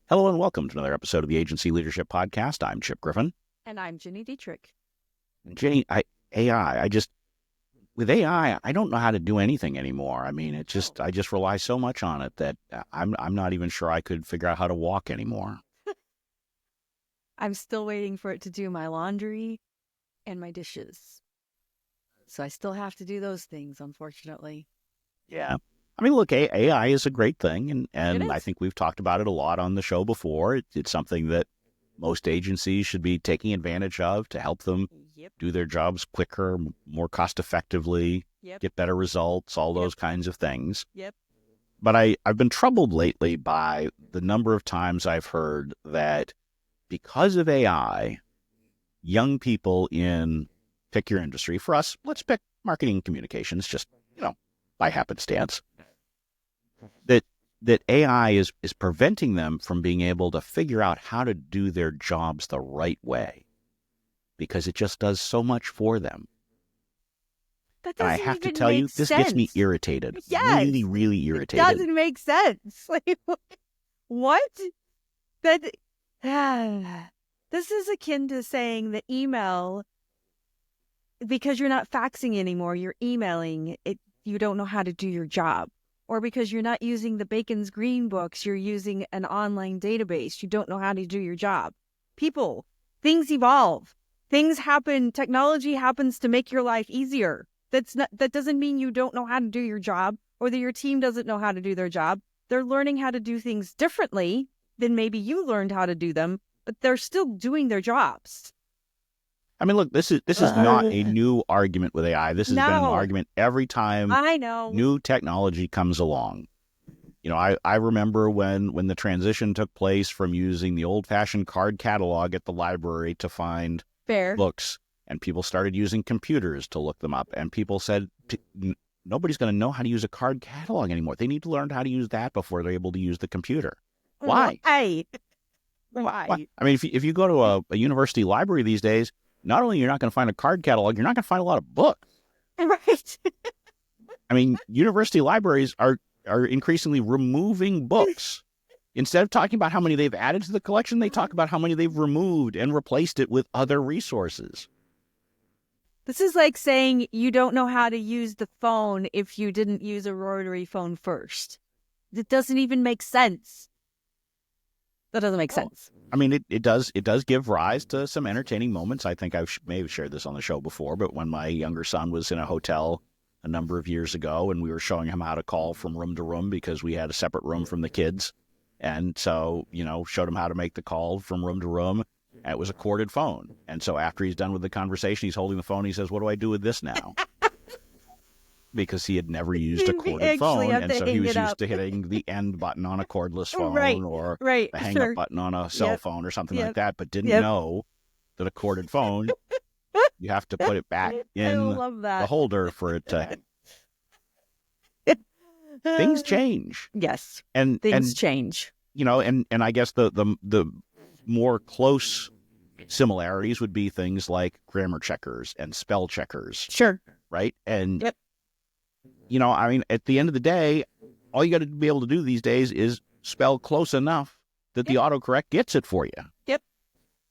Hello and welcome to another episode of the Agency Leadership Podcast. I'm Chip Griffin. And I'm Ginny Dietrich. And Ginny, with AI, I don't know how to do anything anymore. I mean, I just rely so much on it that I'm not even sure I could figure out how to walk anymore. I'm still waiting for it to do my laundry and my dishes. So I still have to do those things, unfortunately. Yeah. I mean, look, AI is a great thing, and I is. think we've talked about it a lot on the show before. It's something that most agencies should be taking advantage of to help them Yep. do their jobs quicker, more cost effectively, Yep. get better results, all Yep. those kinds of things. Yep. But I've been troubled lately by the number of times I've heard that because of AI, young people in, pick your industry. For us, let's pick marketing and communications, just, by happenstance, that AI is preventing them from being able to figure out how to do their jobs the right way because it just does so much for them. That And I doesn't have to even tell you, make this sense. gets me irritated. Yes. Really, really It irritated. doesn't make sense. Like, what? That this is akin to saying that email, because you're not faxing anymore, you're emailing it. You don't know how to do your job. Or because you're not using the Bacon's Green Books, you're using an online database. You don't know how to do your job. People, things evolve. Things happen. Technology happens to make your life easier. That doesn't mean you don't know how to do your job or that your team doesn't know how to do their job. They're learning how to do things differently than maybe you learned how to do them, but they're still doing their jobs. I mean, look, this is not a new argument with AI. This has been an argument every time I know. new technology comes along. I remember when the transition took place from using the old-fashioned card catalog at the library to find books, and people started using computers to look them up, and people said, nobody's going to know how to use a card catalog anymore. They need to learn how to use that before they're able to use the computer. Why? Why? I mean, if you go to a university library these days, not only you're not going to find a card catalog, you're not going to find a lot of books. Right. I mean, university libraries are increasingly removing books. Instead of talking about how many they've added to the collection, they talk about how many they've removed and replaced it with other resources. This is like saying you don't know how to use the phone if you didn't use a rotary phone first. It doesn't even make sense. That doesn't make sense. I mean, it does give rise to some entertaining moments. I think I may have shared this on the show before, but when my younger son was in a hotel a number of years ago and we were showing him how to call from room to room because we had a separate room from the kids. And so, showed him how to make the call from room to room. And it was a corded phone. And so after he's done with the conversation, he's holding the phone. He says, "What do I do with this now?" Because he had never used a corded phone, and so he was used to hitting the end button on a cordless phone or the hang-up button on a cell phone or something like that, but didn't know that a corded phone, you have to put it back in the holder for it to... Things change. Yes, things change. And I guess the more close similarities would be things like grammar checkers and spell checkers. Sure. Right? And I mean, at the end of the day, all you got to be able to do these days is spell close enough that the autocorrect gets it for you. Yep.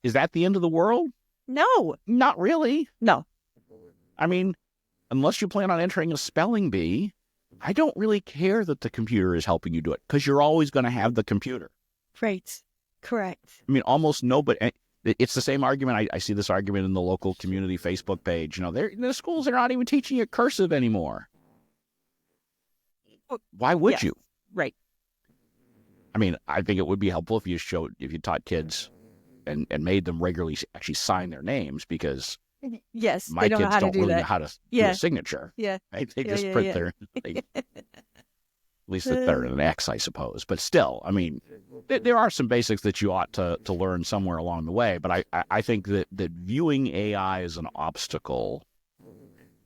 Is that the end of the world? No. Not really. No. I mean, unless you plan on entering a spelling bee, I don't really care that the computer is helping you do it because you're always going to have the computer. Right. Correct. I mean, almost nobody... It's the same argument. I see this argument in the local community Facebook page. The schools are not even teaching you cursive anymore. Why would you? Right. I mean, I think it would be helpful if you taught kids and made them regularly actually sign their names, because my kids don't really know how to do a signature. Yeah. Right? They just print their... at least that they're an X, I suppose. But still, I mean, there are some basics that you ought to learn somewhere along the way. But I think that viewing AI as an obstacle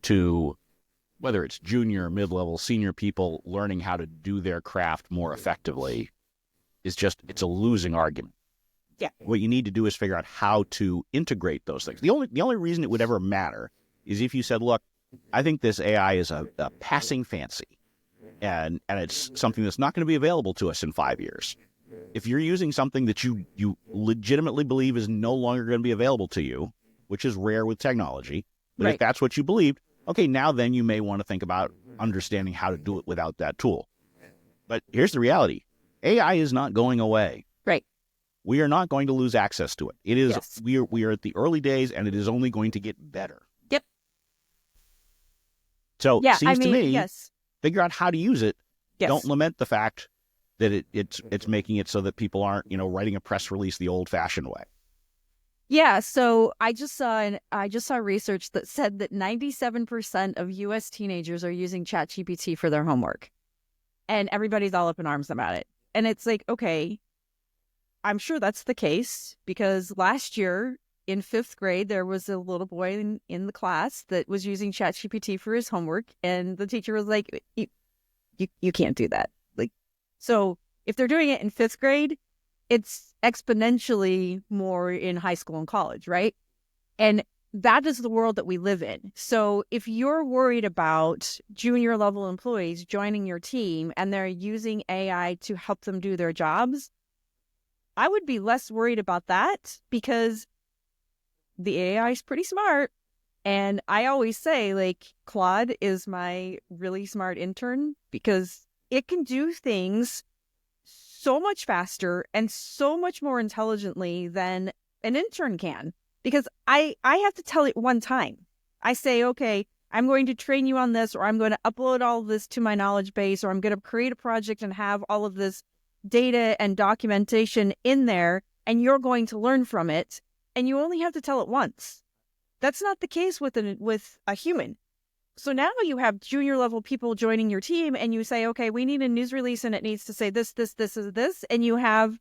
to whether it's junior, mid-level, senior people learning how to do their craft more effectively it's a losing argument. Yeah. What you need to do is figure out how to integrate those things. The only reason it would ever matter is if you said, look, I think this AI is a passing fancy, and it's something that's not going to be available to us in 5 years. If you're using something that you legitimately believe is no longer going to be available to you, which is rare with technology, but if that's what you believed, okay, now then you may want to think about understanding how to do it without that tool. But here's the reality. AI is not going away. Right. We are not going to lose access to it. It is, Yes. we are at the early days, and it is only going to get better. Yep. So Yeah, seems to me, yes. figure out how to use it. Yes. Don't lament the fact that it's making it so that people aren't, writing a press release the old-fashioned way. Yeah, so I just saw research that said that 97% of US teenagers are using ChatGPT for their homework. And everybody's all up in arms about it. And it's like, okay, I'm sure that's the case because last year in 5th grade, there was a little boy in the class that was using ChatGPT for his homework. And the teacher was like, you can't do that. Like, so if they're doing it in 5th grade, it's exponentially more in high school and college, right? And that is the world that we live in. So if you're worried about junior level employees joining your team and they're using AI to help them do their jobs, I would be less worried about that because the AI is pretty smart. And I always say, like, Claude is my really smart intern because it can do things so much faster and so much more intelligently than an intern can. Because I have to tell it one time. I say, okay, I'm going to train you on this, or I'm going to upload all of this to my knowledge base, or I'm going to create a project and have all of this data and documentation in there, and you're going to learn from it. And you only have to tell it once. That's not the case with a human. So now you have junior level people joining your team and you say, okay, we need a news release and it needs to say this, and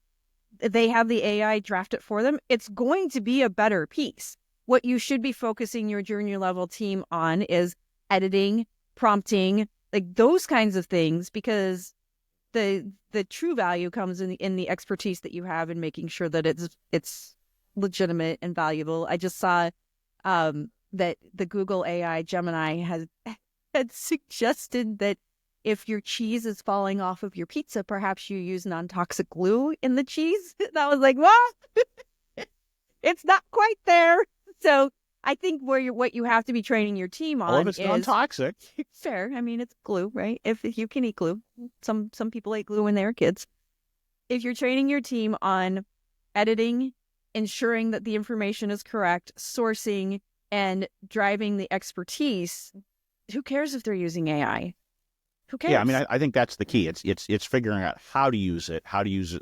they have the AI draft it for them. It's going to be a better piece. What you should be focusing your junior level team on is editing, prompting, like those kinds of things, because the true value comes in the expertise that you have in making sure that it's legitimate and valuable. I just saw that the Google AI Gemini had suggested that if your cheese is falling off of your pizza, perhaps you use non-toxic glue in the cheese. And I was like, what? It's not quite there. So I think what you have to be training your team on All of it's non-toxic. Fair. I mean, it's glue, right? If you can eat glue, some people ate glue when they were kids. If you're training your team on editing, ensuring that the information is correct, sourcing, and driving the expertise, who cares if they're using AI? Who cares? Yeah, I mean, I think that's the key. It's figuring out how to use it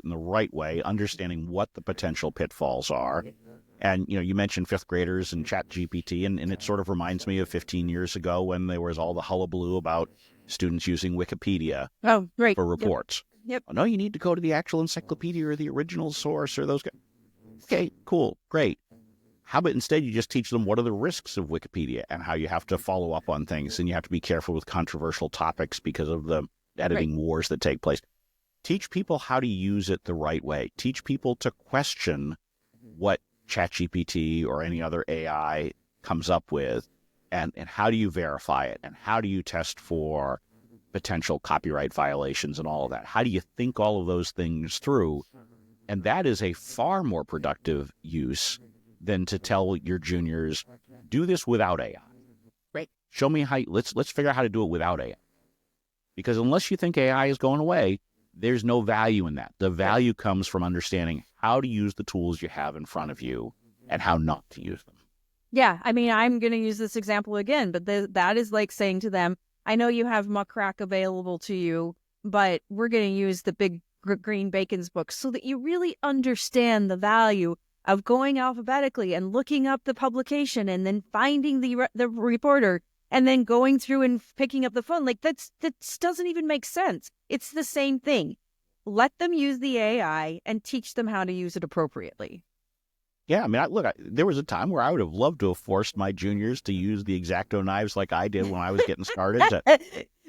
in the right way, understanding what the potential pitfalls are. And, you mentioned 5th graders and ChatGPT, and it sort of reminds me of 15 years ago when there was all the hullabaloo about students using Wikipedia for reports. Yep. Oh, no, you need to go to the actual encyclopedia or the original source or those guys. Okay, cool, great. How about instead you just teach them what are the risks of Wikipedia and how you have to follow up on things, and you have to be careful with controversial topics because of the editing wars that take place. Teach people how to use it the right way. Teach people to question what ChatGPT or any other AI comes up with, and how do you verify it, and how do you test for potential copyright violations and all of that. How do you think all of those things through? And that is a far more productive use than to tell your juniors, do this without AI. Right. Show me how, let's figure out how to do it without AI. Because unless you think AI is going away, there's no value in that. The value comes from understanding how to use the tools you have in front of you and how not to use them. Yeah, I mean, I'm going to use this example again, but that is like saying to them, I know you have muck rack available to you, but we're going to use the big green bacon's book so that you really understand the value of going alphabetically and looking up the publication and then finding the reporter and then going through and picking up the phone. Like that doesn't even make sense. It's the same thing. Let them use the AI and teach them how to use it appropriately. Yeah, I mean, there was a time where I would have loved to have forced my juniors to use the X-Acto knives like I did when I was getting started, to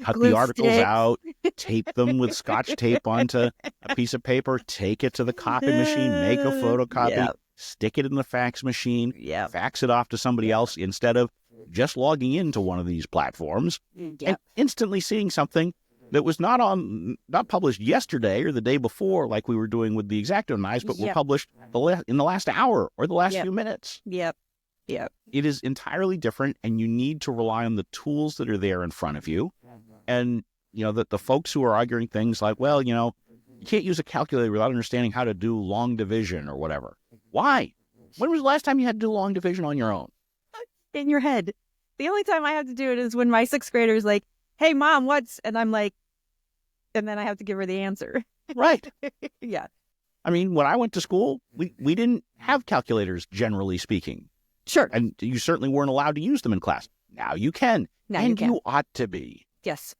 cut the articles out, tape them with Scotch tape onto a piece of paper, take it to the copy machine, make a photocopy, stick it in the fax machine, fax it off to somebody else instead of just logging into one of these platforms and instantly seeing something that was not published yesterday or the day before, like we were doing with the X-Acto knives, but were published in the last hour or the last few minutes. Yep. It is entirely different, and you need to rely on the tools that are there in front of you. And, that the folks who are arguing things like, well, you can't use a calculator without understanding how to do long division or whatever. Why? When was the last time you had to do long division on your own? In your head. The only time I have to do it is when my 6th grader is like, hey, Mom, what's... And I'm like... And then I have to give her the answer. Right. Yeah. I mean, when I went to school, we didn't have calculators, generally speaking. Sure. And you certainly weren't allowed to use them in class. Now you can. Now and you can. You ought to be. Yes.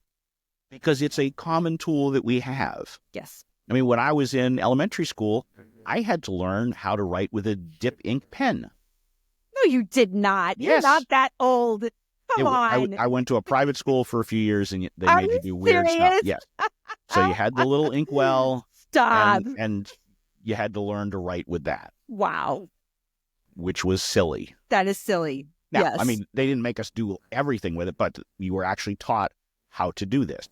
Because it's a common tool that we have. Yes. I mean, when I was in elementary school, I had to learn how to write with a dip ink pen. No, you did not. Yes. You're not that old. Come on. I went to a private school for a few years, and they Are made you you do weird serious? stuff. Yes. So you had the little inkwell. Stop. And you had to learn to write with that. Wow. Which was silly. That is silly. Now, yes. I mean, they didn't make us do everything with it, but you were actually taught how to do this.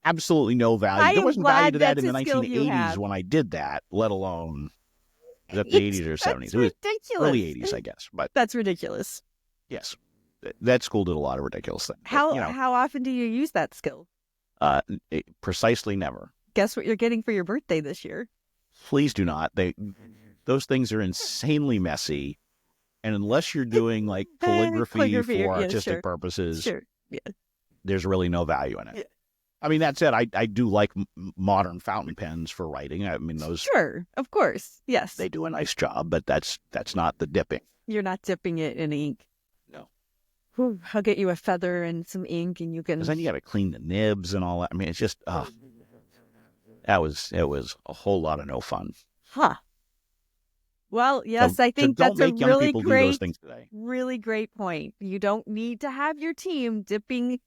Absolutely no value. There wasn't value to that in the 1980s when I did that, let alone the 80s or 70s. It was ridiculous. Early 80s, I guess. But that's ridiculous. Yes. That school did a lot of ridiculous things. How often do you use that skill? Precisely never. Guess what you're getting for your birthday this year? Please do not. Those things are insanely messy. And unless you're doing like calligraphy for artistic purposes, there's really no value in it. Yeah. I mean, that said, I do like modern fountain pens for writing. I mean, those... Sure, of course, yes. They do a nice job, but that's not the dipping. You're not dipping it in ink. No. Whew, I'll get you a feather and some ink, and you can... Because then you got to clean the nibs and all that. I mean, it's just... it was a whole lot of no fun. Huh. Well, yes, I think that's a really great point. You don't need to have your team dipping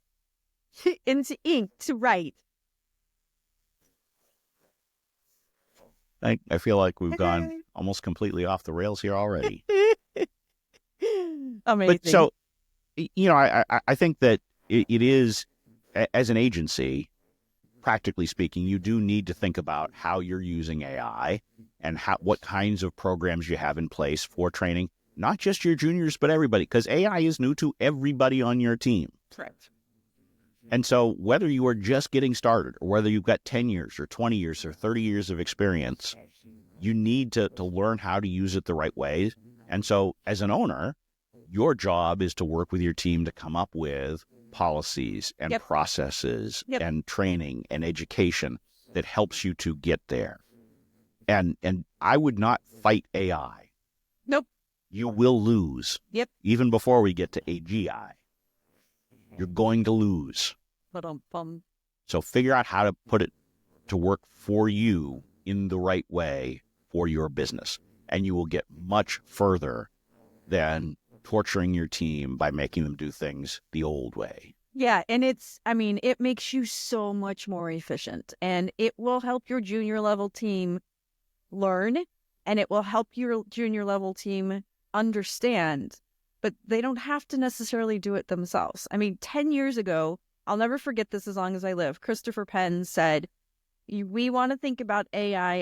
into ink to write. I feel like we've gone almost completely off the rails here already. Amazing. But so, I think that it is, as an agency, practically speaking, you do need to think about how you're using AI and what kinds of programs you have in place for training, not just your juniors, but everybody, because AI is new to everybody on your team. Correct. And so whether you are just getting started or whether you've got 10 years or 20 years or 30 years of experience, you need to learn how to use it the right way. And so as an owner, your job is to work with your team to come up with policies and processes and training and education that helps you to get there. And I would not fight AI. Nope. You will lose. Yep. Even before we get to AGI. You're going to lose. So figure out how to put it to work for you in the right way for your business. And you will get much further than torturing your team by making them do things the old way. Yeah, and it makes you so much more efficient, and it will help your junior level team learn, and it will help your junior level team understand, but they don't have to necessarily do it themselves. I mean, 10 years ago, I'll never forget this as long as I live, Christopher Penn said, we want to think about AI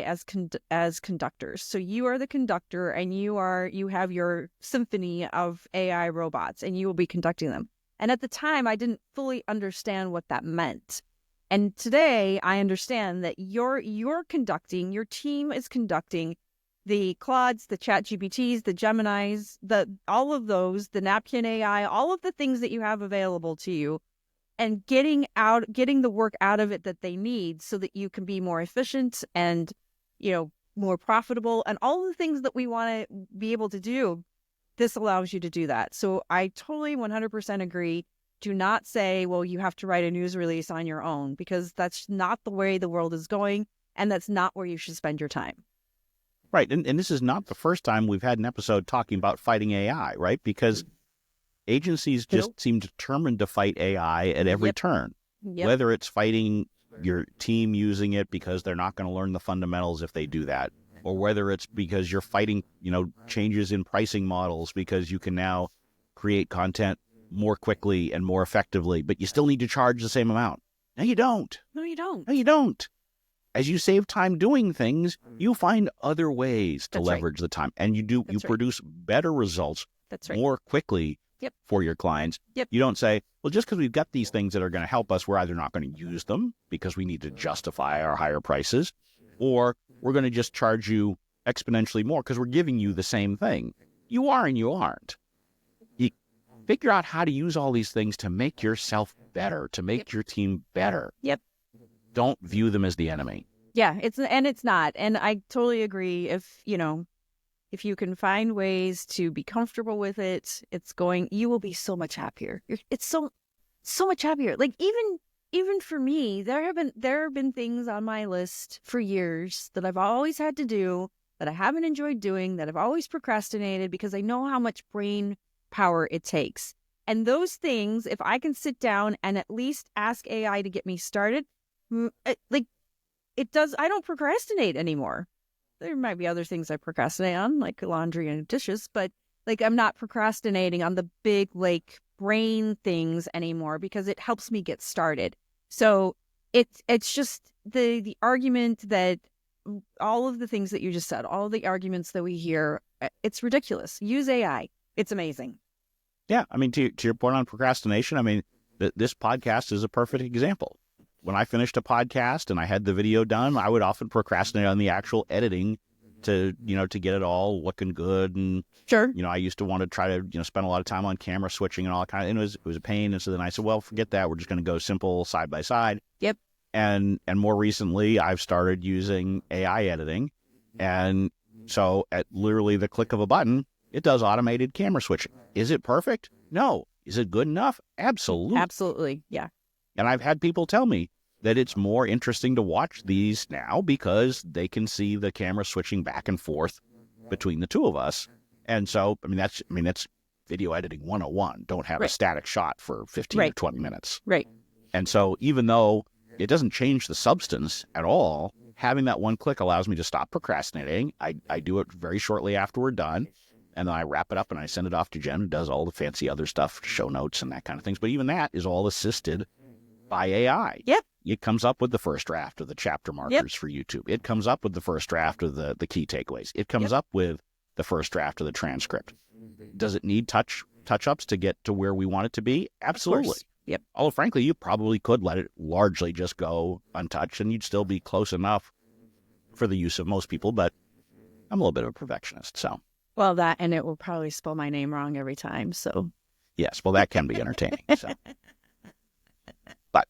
as conductors. So you are the conductor, and you have your symphony of AI robots, and you will be conducting them. And at the time, I didn't fully understand what that meant. And today, I understand that you're conducting, your team is conducting the Claudes, the ChatGPTs, the Geminis, all of those, the Napkin AI, all of the things that you have available to you, and getting the work out of it that they need so that you can be more efficient and, more profitable, and all the things that we want to be able to do. This allows you to do that. So I totally 100% agree. Do not say, well, you have to write a news release on your own, because that's not the way the world is going, and that's not where you should spend your time. Right. And this is not the first time we've had an episode talking about fighting AI, right? Because agencies just seem determined to fight AI at every turn, whether it's fighting your team using it because they're not going to learn the fundamentals if they do that, or whether it's because you're fighting, changes in pricing models because you can now create content more quickly and more effectively, but you still need to charge the same amount. No, you don't. No, you don't. No, you don't. As you save time doing things, you find other ways to leverage the time, and you produce better results more quickly for your clients. You don't say, well, just because we've got these things that are going to help us, we're either not going to use them because we need to justify our higher prices, or we're going to just charge you exponentially more because we're giving you the same thing. You are and you aren't. You figure out how to use all these things to make yourself better, to make your team better. Don't view them as the enemy. Yeah, it's not. And I totally agree. If you can find ways to be comfortable with it, you will be so much happier. It's so much happier. Like even for me, there have been things on my list for years that I've always had to do, that I haven't enjoyed doing, that I've always procrastinated because I know how much brain power it takes. And those things, if I can sit down and at least ask AI to get me started, I don't procrastinate anymore. There might be other things I procrastinate on, like laundry and dishes, but I'm not procrastinating on the big brain things anymore because it helps me get started. So it's just the argument that all of the things that you just said, all of the arguments that we hear, it's ridiculous. Use AI. It's amazing. Yeah. I mean, to your point on procrastination, I mean, this podcast is a perfect example. When I finished a podcast and I had the video done, I would often procrastinate on the actual editing to get it all looking good. And, sure, I used to want to try to, spend a lot of time on camera switching and all kind of, and it was a pain. And so then I said, well, forget that. We're just going to go simple side by side. Yep. And more recently, I've started using AI editing. And so at literally the click of a button, it does automated camera switching. Is it perfect? No. Is it good enough? Absolutely. Absolutely. Yeah. And I've had people tell me that it's more interesting to watch these now because they can see the camera switching back and forth between the two of us. And so, that's video editing 101. Don't have a static shot for 15 or 20 minutes. Right. And so even though it doesn't change the substance at all, having that one click allows me to stop procrastinating. I do it very shortly after we're done. And then I wrap it up and I send it off to Jen, who does all the fancy other stuff, show notes and that kind of things. But even that is all assisted by AI. Yep. It comes up with the first draft of the chapter markers for YouTube. It comes up with the first draft of the key takeaways. It comes up with the first draft of the transcript. Does it need touch-ups to get to where we want it to be? Absolutely. Yep. Although, frankly, you probably could let it largely just go untouched and you'd still be close enough for the use of most people. But I'm a little bit of a perfectionist, so. Well, that, and it will probably spell my name wrong every time, so. Yes, well, that can be entertaining, so. But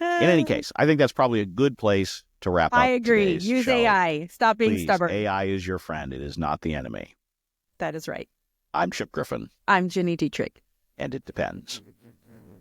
in any case, I think that's probably a good place to wrap up. I agree. Use show. AI. Stop being stubborn. AI is your friend. It is not the enemy. That is right. I'm Chip Griffin. I'm Ginny Dietrich. And it depends.